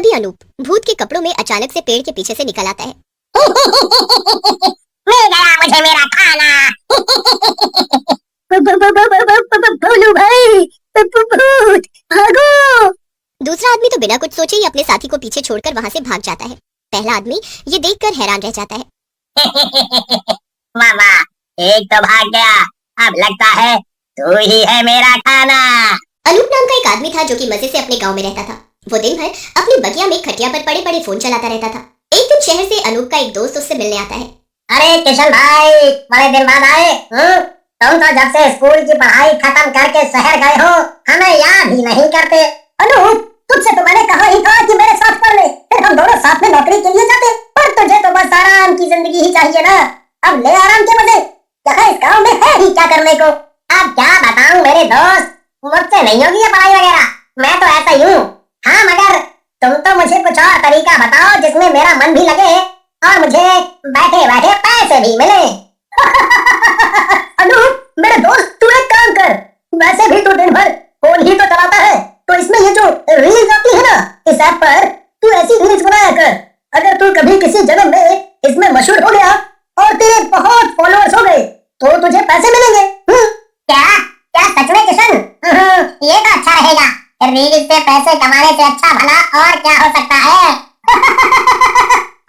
तभी अनूप भूत के कपड़ों में अचानक से पेड़ के पीछे से निकल आता है। मिल गया मुझे मेरा खाना। भोलू भाई, भूत भागो। दूसरा आदमी तो बिना कुछ सोचे ही अपने साथी को पीछे छोड़कर वहां से भाग जाता है। पहला आदमी ये देखकर हैरान रह जाता है। वाह वाह, एक तो भाग गया, अब लगता है तू ही है मेरा खाना। अनूप नाम का एक आदमी था जो कि मजे से अपने गांव में रहता था। वो दिन भर अपनी बगिया में खटिया पर पड़े पड़े फोन चलाता रहता था। एक दिन शहर से अनूप का एक दोस्त उससे मिलने आता है। अरे किशन भाई, बड़े दिन बाद आए। तुम तो जब से स्कूल की पढ़ाई खत्म करके शहर गए हो, हमें याद ही नहीं करते। अनूप, तुझसे तो मैंने कहा ही था कि मेरे साथ पढ़ ले, फिर हम दोनों साथ में नौकरी के लिए जाते। पर तुझे तो बस आराम की जिंदगी ही चाहिए ना। अब ले आराम के मजे। यहाँ इस गांव में है ही क्या करने को। अब क्या बताऊं मेरे दोस्त, मुझसे नहीं होगी ये पढ़ाई वगैरह, मैं तो ऐसा ही हूँ। हाँ मगर तुम तो मुझे कुछ और तरीका बताओ जिसमें मेरा मन भी लगे और मुझे बैठे बैठे पैसे भी मिले। अनूप मेरे दोस्त, तू एक काम कर, वैसे भी तू दिन भर फोन ही तो चलाता है, तो इसमें ये जो रील्स आती है ना, इस ऐप पर तू ऐसी रील्स बनाया कर। अगर तू कभी किसी जन्म में इसमें मशहूर हो गया और तेरे बहुत फॉलोअर्स हो गए तो तुझे पैसे मिलेंगे। क्या क्या सच में किशन? ये तो अच्छा रहेगा। रील्स से पैसे कमाने से अच्छा भला और क्या हो सकता है।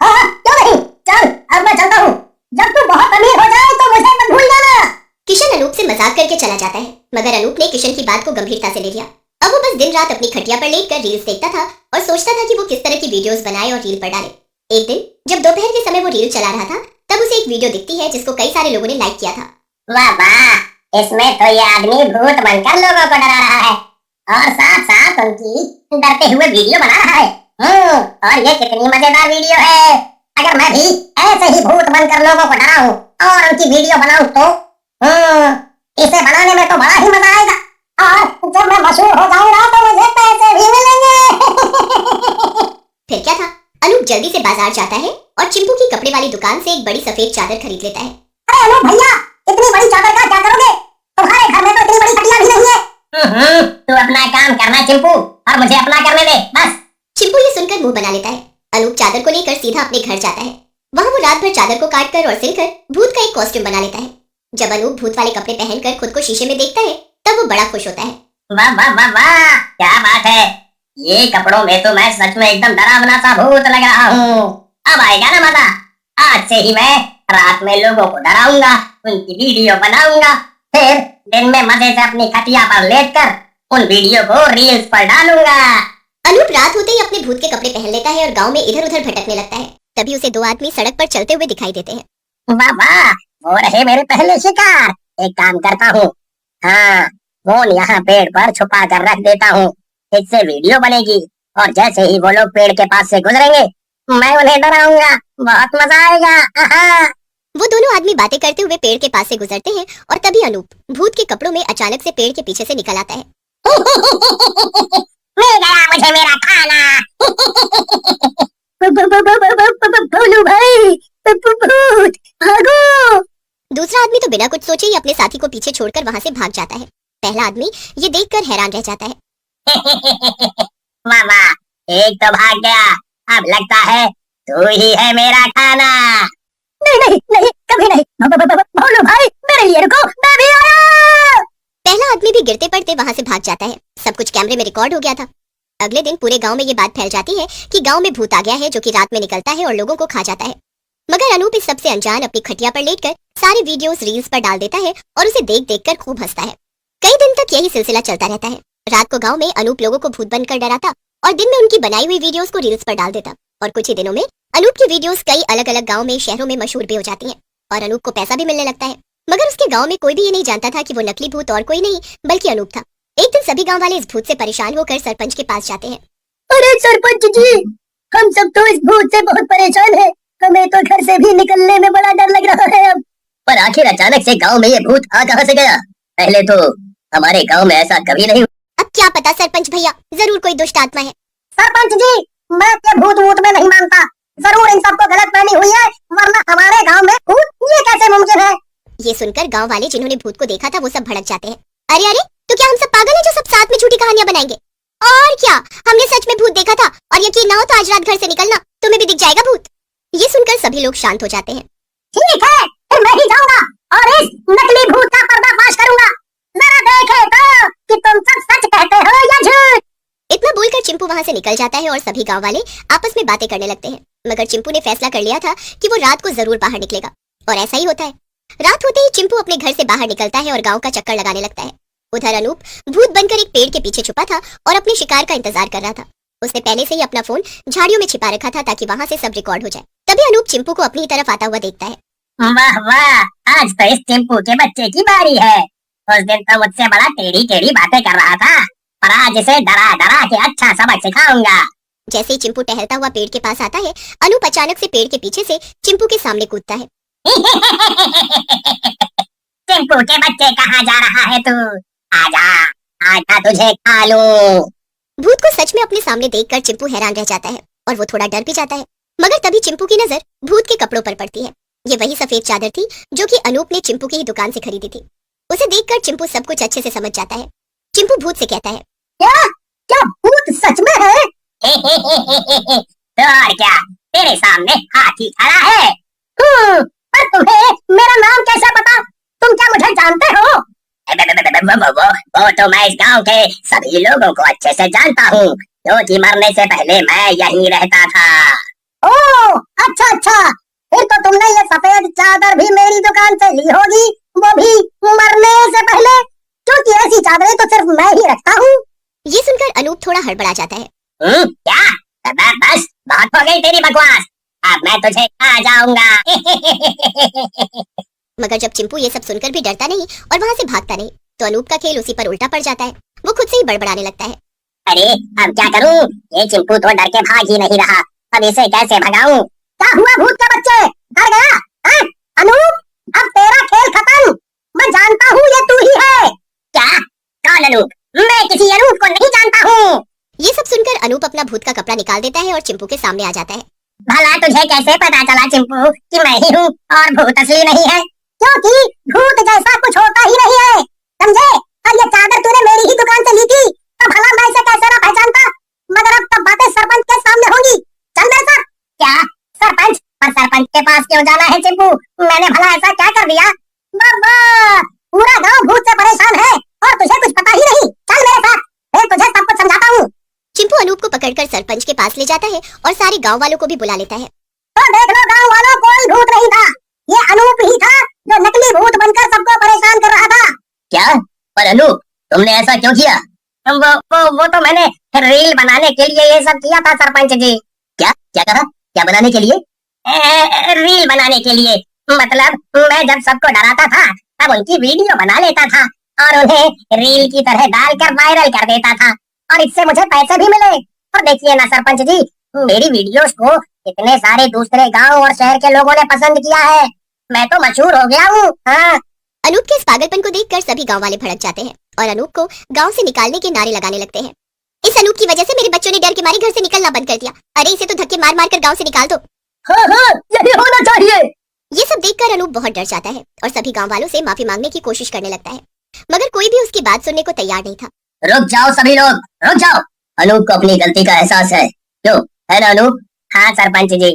हाँ, क्यों नहीं, चल अब मैं चलता हूँ। जब तू बहुत अमीर हो जाए तो मुझे मत भूल जाना। किशन अनूप से मजाक करके चला जाता है, मगर अनूप ने किशन की बात को गंभीरता से ले लिया। अब वो बस दिन रात अपनी खटिया पर लेटकर रील्स देखता था और सोचता था कि वो किस तरह की वीडियोस बनाए और रील पर डाले। एक दिन जब दोपहर के समय वो रील चला रहा था, तब उसे एक वीडियो दिखती है जिसको कई सारे लोगों ने लाइक किया था। वाह वाह, इसमें तो ये आदमी भूत बनकर लोगों को डरा रहा है और साथ साथ उनकी डरते हुए वीडियो बना रहा है। और ये कितनी मजेदार वीडियो है। अगर मैं भी ऐसे ही भूत बनकर लोगों को डराऊं और उनकी वीडियो बनाऊं तो इसे बनाने में तो बड़ा ही मजा आएगा और जब मैं मशहूर हो जाऊंगा तो मुझे पैसे भी मिलेंगे। फिर क्या था, अनूप जल्दी से बाजार जाता है और चिंपू की कपड़े वाली दुकान से एक बड़ी सफेद चादर खरीद लेता है। अरे अनूप भैया, इतनी बड़ी चादर का क्या करोगे? तुम्हारे घर में तो इतनी बड़ी खटिया भी नहीं है। तू अपना काम करना चिंपू और मुझे अपना करने दे बस। चिंपू ये सुनकर मुंह बना लेता है। अनूप चादर को लेकर सीधा अपने घर जाता है। वहाँ वो रात भर चादर को काटकर और सिलकर भूत का एक कॉस्ट्यूम बना लेता है। जब अनूप भूत वाले कपड़े पहनकर खुद को शीशे में देखता है, तब वो बड़ा खुश होता है। वाह वाह वाह वाह, क्या बात है। ये कपड़ों में तो मैं सच में एकदम डरावना सा भूत लग रहा हूँ। अब आएगा ना मजा। आज से ही मैं रात में लोगों को डराऊंगा, उनकी वीडियो बनाऊंगा, फिर दिन में मजे से अपनी खटिया पर लेटकर उन वीडियो को रील्स पर डालूंगा। अनूप रात होते ही अपने भूत के कपड़े पहन लेता है और गांव में इधर उधर भटकने लगता है। तभी उसे दो आदमी सड़क पर चलते हुए दिखाई देते हैं। वाह वाह, वो रहे मेरे पहले शिकार। एक काम करता हूँ, हाँ फोन यहाँ पेड़ पर छुपा कर रख देता हूँ, इससे वीडियो बनेगी और जैसे ही वो लोग पेड़ के पास से गुजरेंगे मैं उन्हें डराऊंगा, बहुत मजा आएगा। वो दोनों आदमी बातें करते हुए पेड़ के पास से गुजरते हैं और तभी अनूप भूत के कपड़ों में अचानक से पेड़ के पीछे से निकल आता है। मिल गया मुझे मेरा खाना। भोलू भाई, भूत भागो। दूसरा आदमी तो बिना कुछ सोचे ही अपने साथी को पीछे छोड़कर वहां से भाग जाता है। पहला आदमी ये देखकर हैरान रह जाता है। वाह वाह, एक तो भाग गया, अब लगता है तू ही है मेरा खाना। नहीं नहीं नहीं, कभी नहीं। भोलू भाई, मेरे लिए रुको, मैं भी आया। पहला आदमी भी गिरते पड़ते वहां से भाग जाता है। सब कुछ कैमरे में रिकॉर्ड हो गया था। अगले दिन पूरे गांव में ये बात फैल जाती है कि गांव में भूत आ गया है जो कि रात में निकलता है और लोगों को खा जाता है। मगर अनूप इस सबसे अनजान अपनी खटिया पर लेटकर सारे वीडियोस रील्स पर डाल देता है और उसे देख देख कर खूब हंसता है। कई दिन तक यही सिलसिला चलता रहता है। रात को गांव में अनूप लोगों को भूत बनकर डराता और दिन में उनकी बनाई हुई वीडियोस को रील्स पर डाल देता। और कुछ ही दिनों में अनूप की वीडियोस कई अलग अलग गाँव में, शहरों में मशहूर भी हो जाती है और अनूप को पैसा भी मिलने लगता है। मगर उसके गाँव में कोई भी ये नहीं जानता था कि वो नकली भूत और कोई नहीं बल्कि अनूप था। एक दिन सभी गाँव वाले इस भूत से परेशान होकर सरपंच के पास जाते हैं। अरे सरपंच जी, हम सब तो इस भूत से बहुत परेशान हैं। हमें तो घर से भी निकलने में बड़ा डर लग रहा है अब। पर आखिर अचानक से गांव में ये भूत आ कहां से गया? पहले तो हमारे गांव में ऐसा कभी नहीं। अब क्या पता सरपंच भैया, जरूर कोई दुष्ट आत्मा है। सरपंच जी, मैं ये भूत वूत में नहीं मानता। जरूर इन सबको गलतफहमी हुई है, वरना हमारे गांव में भूत ये कैसे मुमकिन है? ये सुनकर गांव वाले जिन्होंने भूत को देखा था वो सब भड़क जाते हैं। अरे अरे, तो क्या हम सब पागल हैं जो सब साथ में झूठी कहानियां बनाएंगे? और क्या, हमने सच में भूत देखा था और यकीन ना हो तो आज रात घर से निकलना, तुम्हें भी दिख जाएगा भूत। ये सुनकर सभी लोग शांत हो जाते हैं। ठीक है, फिर मैं ही जाऊंगा और इस नकली भूत का पर्दाफाश करूंगा। जरा देखे तो कि तुम सब सच कहते हो या झूठ। इतना बोलकर चिंपू वहां से निकल जाता है और सभी गांव वाले आपस में बातें करने लगते हैं। मगर चिंपू ने फैसला कर लिया था कि वो रात को जरूर बाहर निकलेगा, और ऐसा ही होता है। रात होते ही चिंपू अपने घर से बाहर निकलता है और गांव का चक्कर लगाने लगता है। उधर अनूप भूत बनकर एक पेड़ के पीछे छुपा था और अपने शिकार का इंतजार कर रहा था। उसने पहले से ही अपना फोन झाड़ियों में छिपा रखा था ताकि वहां से सब रिकॉर्ड हो जाए। तभी अनूप चिंपू को अपनी तरफ आता हुआ देखता है। वाह वाह, आज तो इस चिंपू के बच्चे की बारी है। उस दिन तो मुझसे बड़ा टेढ़ी टेढ़ी बातें कर रहा था, और आज इसे डरा डरा के अच्छा सबक सिखाऊंगा। जैसे ही चिंपू टहलता हुआ पेड़ के पास आता है, अनूप अचानक से पेड़ के पीछे से चिंपू के सामने कूदता है। चिंपू के बच्चे कहाँ जा रहा है तू? आजा, आजा तुझे खा लूं। भूत को सच में अपने सामने देखकर चिंपू हैरान रह जाता है और वो थोड़ा डर भी जाता है। मगर तभी चिंपू की नजर भूत के कपड़ों पर पड़ती है। ये वही सफेद चादर थी जो कि अनूप ने चिंपू की ही दुकान से खरीदी थी। उसे देखकर चिंपू सब कुछ अच्छे से समझ जाता है। चिंपू भूत से कहता है, क्या क्या भूत सच में है? तो और क्या, तेरे सामने हाथी खड़ा है। पर तुम्हें मेरा नाम कैसे पता? तुम क्या मुझे जानते हो? वो तो मैं इस गांव के सभी लोगों को अच्छे से जानता हूँ, क्योंकि मरने से पहले मैं यहीं रहता था। ओह, अच्छा अच्छा, फिर तो तुमने ये सफेद चादर भी मेरी दुकान से ली होगी, वो भी मरने से पहले, क्योंकि ऐसी चादरें तो सिर्फ मैं ही रखता हूँ। ये सुनकर अनूप थोड़ा हड़बड़ा जाता है। क्या? बस बहुत हो गई तेरी बकवास, अब मैं तुझे खा जाऊंगा। मगर जब चिंपू ये सब सुनकर भी डरता नहीं और वहाँ से भागता नहीं, तो अनूप का खेल उसी पर उल्टा पड़ जाता है। वो खुद से ही बड़बड़ाने लगता है। अरे अब क्या करूं? ये चिंपू तो डर के भाग ही नहीं रहा, अब इसे कैसे भगाऊं? क्या हुआ भूत के बच्चे, डर गया? अनूप, अब तेरा खेल खत्म। मैं जानता हूँ ये तू ही है। क्या? कौन अनूप? मैं किसी अनूप को नहीं जानता हूँ। ये सब सुनकर अनूप अपना भूत का कपड़ा निकाल देता है और चिंपू के सामने आ जाता है। भला तुझे कैसे पता चला चिंपू कि मैं ही हूँ और भूत असली नहीं है? क्योंकि भूत जैसा कुछ होता ही नहीं है, समझे? और ये चादर तूने मेरी ही दुकान से ली थी, तो भला मैं इसे कैसे ना पहचानता? मगर अब तो बातें सरपंच के सामने होंगी। चल मेरे साथ। क्या? सरपंच? पर सरपंच के पास क्यों जाना है चिंपू? मैंने भला ऐसा क्या कर दिया? बाबा, पूरा गांव भूत से परेशान है और तुझे कुछ पता ही नहीं। चल मेरे साथ, फिर तुझे सब कुछ समझाता हूँ। चिंपू अनूप को पकड़कर सरपंच के पास ले जाता है और सारे गांव वालों को भी बुला लेता है। तो देख लो गांव वालों, कोई भूत नहीं था, ये अनूप ही था जो नकली भूत बनकर सबको परेशान कर रहा था। क्या? पर अनूप, तुमने ऐसा क्यों किया? वो तो मैंने रील बनाने के लिए ये सब किया था सरपंच जी। क्या क्या कहा? क्या बनाने के लिए? रील बनाने के लिए, मतलब मैं जब सबको डराता था तब उनकी वीडियो बना लेता था और उन्हें रील की तरह डालकर वायरल कर देता था, और इससे मुझे पैसे भी मिले। और देखिए ना सरपंच जी, मेरी वीडियोस को इतने सारे दूसरे गांव और शहर के लोगों ने पसंद किया है, मैं तो मशहूर हो गया हूँ। हाँ। अनूप के इस पागलपन को देखकर सभी गांव वाले भड़क जाते हैं और अनूप को गांव से निकालने के नारे लगाने लगते हैं। इस अनूप की वजह से मेरे बच्चों ने डर के मारे घर से निकलना बंद कर दिया। अरे इसे तो धक्के मार मार कर गांव से निकाल दो। हाँ हाँ, यही होना चाहिए। ये सब देखकर अनूप बहुत डर जाता है और सभी गांव वालों से माफी मांगने की कोशिश करने लगता है, मगर कोई भी उसकी बात सुनने को तैयार नहीं था। रुक जाओ सभी लोग, रुक जाओ। अनूप को अपनी गलती का एहसास है, क्यों है ना अनूप? हाँ सरपंच जी,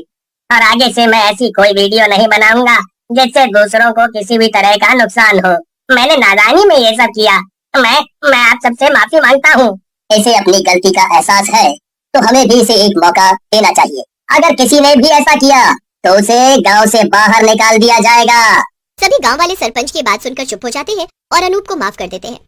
और आगे से मैं ऐसी कोई वीडियो नहीं बनाऊंगा जिससे दूसरों को किसी भी तरह का नुकसान हो। मैंने नादानी में ये सब किया, मैं आप सबसे माफी मांगता हूँ। इसे अपनी गलती का एहसास है तो हमें भी इसे एक मौका देना चाहिए। अगर किसी ने भी ऐसा किया तो उसे गांव से बाहर निकाल दिया जाएगा। सभी गांव वाले सरपंच की बात सुनकर चुप हो जाते हैं और अनूप को माफ कर देते हैं।